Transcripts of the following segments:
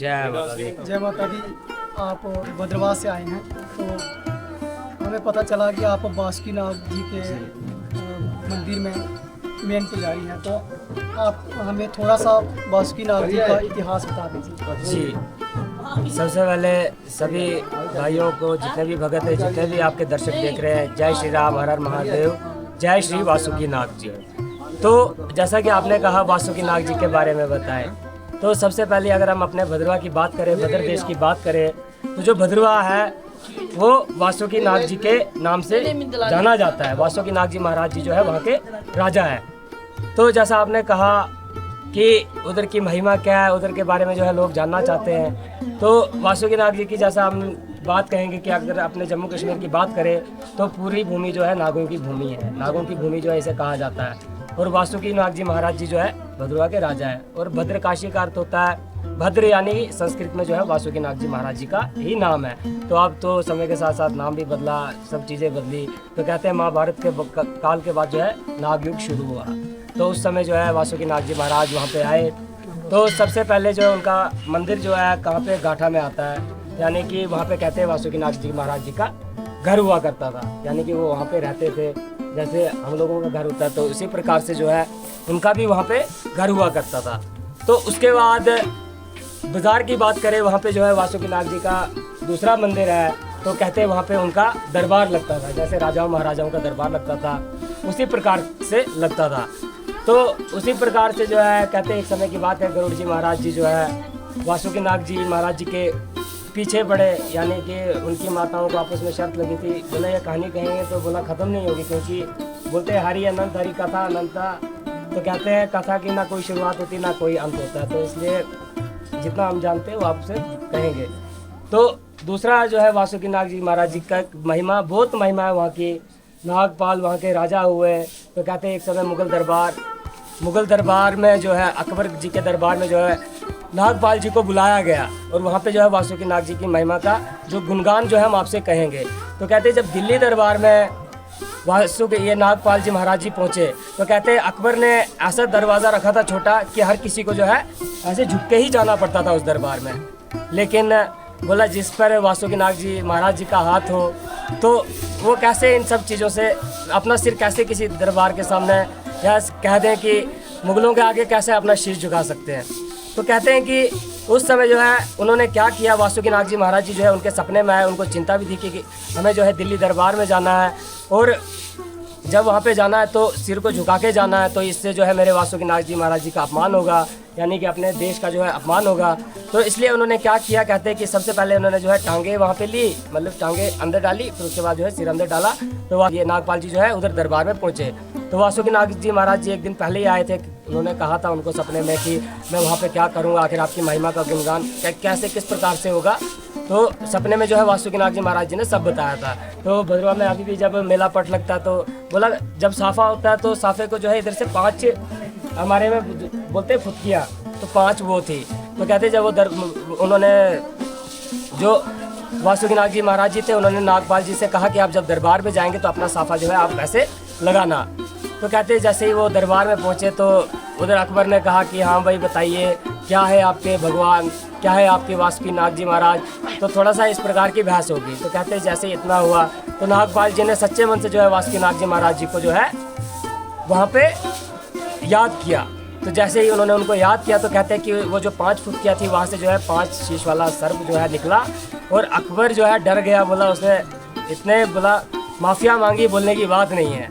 जय माता दी। जय माता दी। आप भद्रवाह से आए हैं, तो हमें पता चला कि आप बासुकीनाथ जी के मंदिर में मेन पुजारी हैं, तो आप हमें थोड़ा सा बासुकीनाथ जी का इतिहास बता दीजिए। जी, सबसे पहले सभी भाइयों को, जितने भी भगत हैं, जितने भी आपके दर्शक देख रहे हैं, जय श्री राम, हर हर महादेव, जय श्री वासुकीनाथ जी। तो जैसा कि आपने कहा वासुकीनाथ जी के बारे में बताएं, तो सबसे पहले अगर हम अपने भद्रवाह की बात करें, भद्र देश की बात करें, तो जो भद्रवाह है वो वासुकीनाथ जी के नाम से जाना जाता है। वासुकीनाथ जी महाराज जी जो है वहाँ के राजा है। तो जैसा आपने कहा कि उधर की महिमा क्या है, उधर के बारे में जो है लोग जानना चाहते हैं, तो वासुकीनाथ जी की जैसा हम बात कहेंगे कि अगर अपने जम्मू कश्मीर की बात करें तो पूरी भूमि जो है नागों की भूमि है, नागों की भूमि जो है इसे कहा जाता है। और वासुकीनाथ जी महाराज जी जो है भद्रवाह के राजा है। और भद्र काशी का अर्थ होता है भद्र, यानी संस्कृत में जो है वासुकीनाथ जी महाराज जी का ही नाम है। तो अब तो समय के साथ साथ नाम भी बदला, सब चीज़ें बदली। तो कहते हैं महाभारत के काल के बाद जो है नागयुग शुरू हुआ, तो उस समय जो है वासुकीनाथ जी महाराज वहाँ पे आए। तो सबसे पहले जो है उनका मंदिर जो है कहाँ पे, गाठा में आता है, यानी कि वहाँ पे कहते हैं वासुकीनाथ जी महाराज जी का घर हुआ करता था, यानी कि वो वहाँ पे रहते थे। जैसे हम लोगों का घर होता है तो उसी प्रकार से जो है उनका भी वहाँ पे घर हुआ करता था। तो उसके बाद बाज़ार की बात करें, वहाँ पे जो है वासुकीनाथ जी का दूसरा मंदिर है, तो कहते हैं वहाँ पे उनका दरबार लगता था, जैसे राजाओं महाराजाओं का दरबार लगता था उसी प्रकार से लगता था। तो उसी प्रकार से जो है कहते हैं एक समय की बात है, गरुड़ जी महाराज जी जो है वासुकीनाथ जी महाराज जी के पीछे पड़े, यानी कि उनकी माताओं को आपस में शर्त लगी थी। बोला ये कहानी कहेंगे तो बोला ख़त्म नहीं होगी, क्योंकि बोलते हैं हरि अनंत, हरि कथा अनंता। तो कहते हैं कथा की ना कोई शुरुआत होती ना कोई अंत होता है, तो इसलिए जितना हम जानते हैं वो आपसे कहेंगे। तो दूसरा जो है वासुकीनाथ जी महाराज जी का महिमा, बहुत महिमा है वहाँ की। नागपाल वहाँ के राजा हुए, तो कहते हैं एक समय मुग़ल दरबार में जो है अकबर जी के दरबार में जो है नागपाल जी को बुलाया गया, और वहाँ पे जो है वासुकीनाथ जी की महिमा का जो गुणगान जो है हम आपसे कहेंगे। तो कहते हैं जब दिल्ली दरबार में ये नागपाल जी महाराज जी पहुँचे, तो कहते हैं अकबर ने ऐसा दरवाज़ा रखा था छोटा कि हर किसी को जो है ऐसे झुक के ही जाना पड़ता था उस दरबार में। लेकिन बोला जिस पर वासुकीनाथ जी महाराज जी का हाथ हो, तो वो कैसे इन सब चीज़ों से अपना सिर कैसे किसी दरबार के सामने, या कह दें कि मुग़लों के आगे कैसे अपना शीश झुका सकते हैं। तो कहते हैं कि उस समय जो है उन्होंने क्या किया, वासुकीनाथ जी महाराज जी जो है उनके सपने में आए, उनको चिंता भी थी कि हमें जो है दिल्ली दरबार में जाना है, और जब वहाँ पे जाना है तो सिर को झुका के जाना है, तो इससे जो है मेरे वासुकीनाथ जी महाराज जी का अपमान होगा, यानी कि अपने देश का जो है अपमान होगा। तो इसलिए उन्होंने क्या किया, कहते हैं कि सबसे पहले उन्होंने जो है टांगे वहाँ पे ली, मतलब टांगे अंदर डाली, फिर उसके बाद जो है सिर अंदर डाला। तो ये नागपाल जी जो है उधर दरबार में पहुँचे। तो वासुकीनाथ जी महाराज जी एक दिन पहले ही आए थे, उन्होंने कहा था उनको सपने में कि मैं वहाँ पे क्या करूँगा, आखिर आपकी महिमा का गुणगान कैसे किस प्रकार से होगा। तो सपने में जो है वासुकीनाथ जी महाराज जी ने सब बताया था। तो भद्रवाह में अभी भी जब मेला पट लगता है, तो बोला जब साफा होता है तो साफे को जो है इधर से 5 हमारे में बोलते फुटकियाँ, तो 5 वो थी। तो कहते जब वो उन्होंने जो वासुकीनाथ जी महाराज जी थे, उन्होंने नागपाल जी से कहा कि आप जब दरबार में जाएंगे तो अपना साफा जो है आप ऐसे लगाना। तो कहते जैसे ही वो दरबार में पहुँचे तो उधर अकबर ने कहा कि हाँ भाई बताइए क्या है आपके भगवान, क्या है आपके वासुकीनाथ जी महाराज। तो थोड़ा सा इस प्रकार की बहस होगी। तो कहते जैसे ही इतना हुआ तो नागपाल जी ने सच्चे मन से जो है वासुकीनाथ जी महाराज जी को जो है वहाँ पे याद किया। तो जैसे ही उन्होंने उनको याद किया तो कहते हैं कि वो जो 5 फुटकियाँ थी वहाँ से जो है 5 शीश वाला सर्प जो है निकला, और अकबर जो है डर गया, बोला उसने इतने बोला माफिया मांगी, बोलने की बात नहीं है।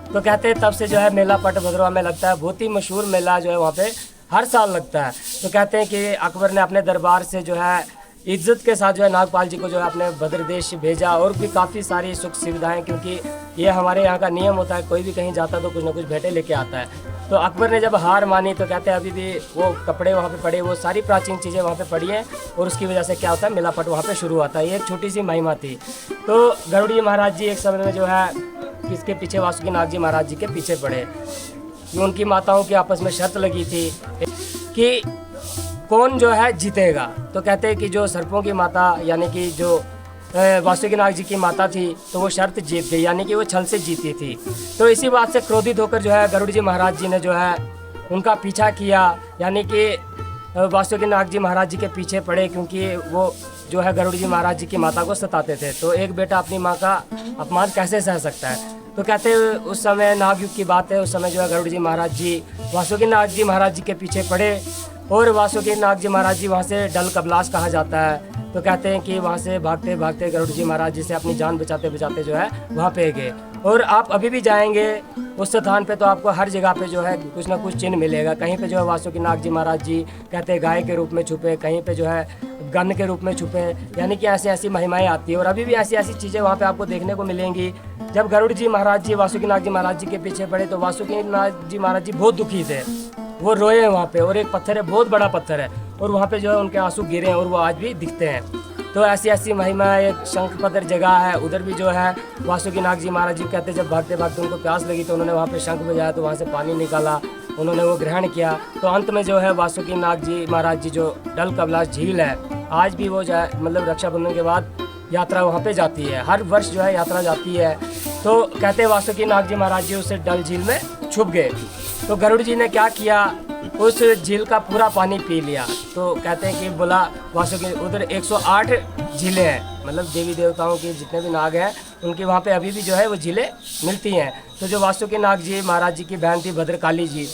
तो कहते हैं तब से जो है मेला पट भद्रवाह में लगता है, बहुत ही मशहूर मेला जो है वहाँ पे हर साल लगता है। तो कहते हैं कि अकबर ने अपने दरबार से जो है इज्जत के साथ जो है नागपाल जी को जो है अपने भद्र देश भेजा, और भी काफ़ी सारी सुख सुविधाएं, क्योंकि ये हमारे यहाँ का नियम होता है, कोई भी कहीं जाता तो कुछ ना कुछ भेंटे लेके आता है। तो अकबर ने जब हार मानी तो कहते हैं अभी भी वो कपड़े वहाँ पे पड़े, वो सारी प्राचीन चीज़ें वहाँ पे पड़ी हैं, और उसकी वजह से क्या होता है मेला पट वहाँ पे शुरू होता है। ये एक छोटी सी महिमा थी। तो गरुड़ जी महाराज जी एक समय में जो है किसके पीछे, वासुकीनाथ जी महाराज जी के पीछे पड़े, कि उनकी माताओं की आपस में शर्त लगी थी कि कौन जो है जीतेगा। तो कहते हैं कि जो सर्पों की माता, यानी कि जो वासुकीनाथ जी की माता थी, तो वो शर्त जीत गई, यानी कि वो छल से जीती थी। तो इसी बात से क्रोधित होकर जो है गरुड़ जी महाराज जी ने जो है उनका पीछा किया, यानी कि वासुकी नाग जी महाराज जी के पीछे पड़े, क्योंकि वो जो है गरुड़ जी महाराज जी की माता को सताते थे। तो एक बेटा अपनी माँ का अपमान कैसे सह सकता है। तो कहते हैं उस समय नाग युग की बात है, उस समय जो है गरुड़ जी महाराज जी वासुकी नाग जी महाराज जी के पीछे पड़े और वासुकी नाग जी महाराज जी वहाँ से डल कबलास कहा जाता है। तो कहते हैं कि वहाँ से भागते भागते गरुड़ जी महाराज जी से अपनी जान बचाते बचाते जो है वहाँ पे गए। और आप अभी भी जाएंगे उस स्थान पे तो आपको हर जगह पे जो है कुछ ना कुछ चिन्ह मिलेगा। कहीं पे जो है वासुकी नाग जी महाराज जी कहते हैं गाय के रूप में छुपे, कहीं पे जो है गन के रूप में छुपे, यानी कि ऐसी ऐसी महिमाएं आती है। और अभी भी ऐसी ऐसी चीज़ें वहाँ पे आपको देखने को मिलेंगी। जब गरुड़ जी महाराज जी वासुकी नाग जी महाराज जी के पीछे पड़े तो वासुकी नाग जी महाराज जी बहुत दुखी थे, वो रोए हैं वहाँ पे। और एक पत्थर है, बहुत बड़ा पत्थर है, और वहाँ पे जो है उनके आंसू गिरे हैं और वो आज भी दिखते हैं। तो ऐसी ऐसी महिमा, एक शंखपत्र जगह है उधर भी जो है वासुकी नाग जी महाराज जी कहते जब भागते भागते उनको प्यास लगी तो उन्होंने वहाँ पे शंख बजाया, तो वहाँ से पानी निकाला, उन्होंने वो ग्रहण किया। तो अंत में जो है वासुकी नाग जी महाराज जी जो डल कबलास झील है, आज भी वो जो है मतलब रक्षाबंधन के बाद यात्रा वहाँ पे जाती है, हर वर्ष जो है यात्रा जाती है। तो कहते हैं वासुकी नाग जी महाराज जी उस डल झील में छुप गए। तो गरुड़ जी ने क्या किया, उस झील का पूरा पानी पी लिया। तो कहते हैं कि बोला वासुकी, उधर 108 झीलें हैं, मतलब देवी देवताओं के जितने भी नाग हैं उनकी वहाँ पे अभी भी जो है वो झीलें मिलती हैं। तो जो वासुकी नाग जी महाराज जी की बहन थी भद्रकाली जी,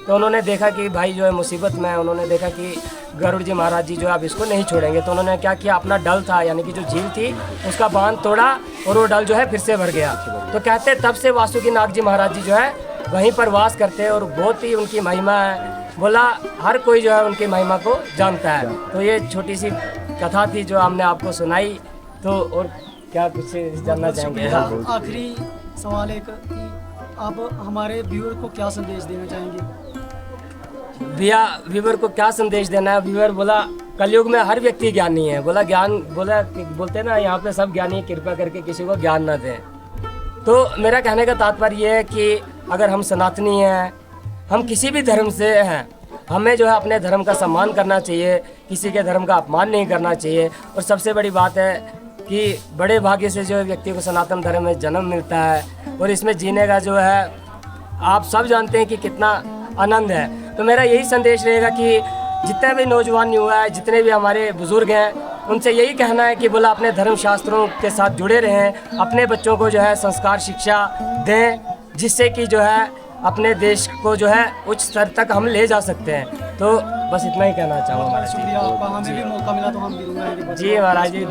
तो उन्होंने देखा कि भाई जो है मुसीबत में है, उन्होंने देखा कि गरुड़ जी महाराज जी जो है अब इसको नहीं छोड़ेंगे। तो उन्होंने क्या किया, अपना डल था यानी कि जो झील थी उसका बांध तोड़ा और वो डल जो है फिर से भर गया। तो कहते तब से वासुकी नाग जी महाराज जी जो है वहीं पर वास करते हैं और बहुत ही उनकी महिमा है। बोला हर कोई जो है उनकी महिमा को जानता है। तो ये छोटी सी कथा थी जो हमने आपको सुनाई। तो और क्या कुछ जानना चाहेंगे? आखिरी सवाल एक कि आप हमारे व्यूअर को क्या संदेश देना चाहेंगे? भैया व्यूअर को क्या संदेश देना है? व्यूअर बोला कलयुग में हर व्यक्ति ज्ञानी है। बोला ज्ञान बोलते हैं ना यहाँ पे सब ज्ञानी, कृपा करके किसी को ज्ञान ना दें। तो मेरा कहने का तात्पर्य ये है कि अगर हम सनातनी हैं, हम किसी भी धर्म से हैं, हमें जो है अपने धर्म का सम्मान करना चाहिए, किसी के धर्म का अपमान नहीं करना चाहिए। और सबसे बड़ी बात है कि बड़े भाग्य से जो है व्यक्ति को सनातन धर्म में जन्म मिलता है और इसमें जीने का जो है आप सब जानते हैं कि कितना आनंद है। तो मेरा यही संदेश रहेगा कि जितने भी नौजवान युवा है, जितने भी हमारे बुजुर्ग हैं, उनसे यही कहना है कि बोला अपने धर्म शास्त्रों के साथ जुड़े रहें, अपने बच्चों को जो है संस्कार शिक्षा दें, जिससे कि जो है अपने देश को जो है उच्च स्तर तक हम ले जा सकते हैं। तो बस इतना ही कहना चाहूँगा। शुक्रिया आपका, हमें भी मौका मिला तो हम भी जी महाराज जी।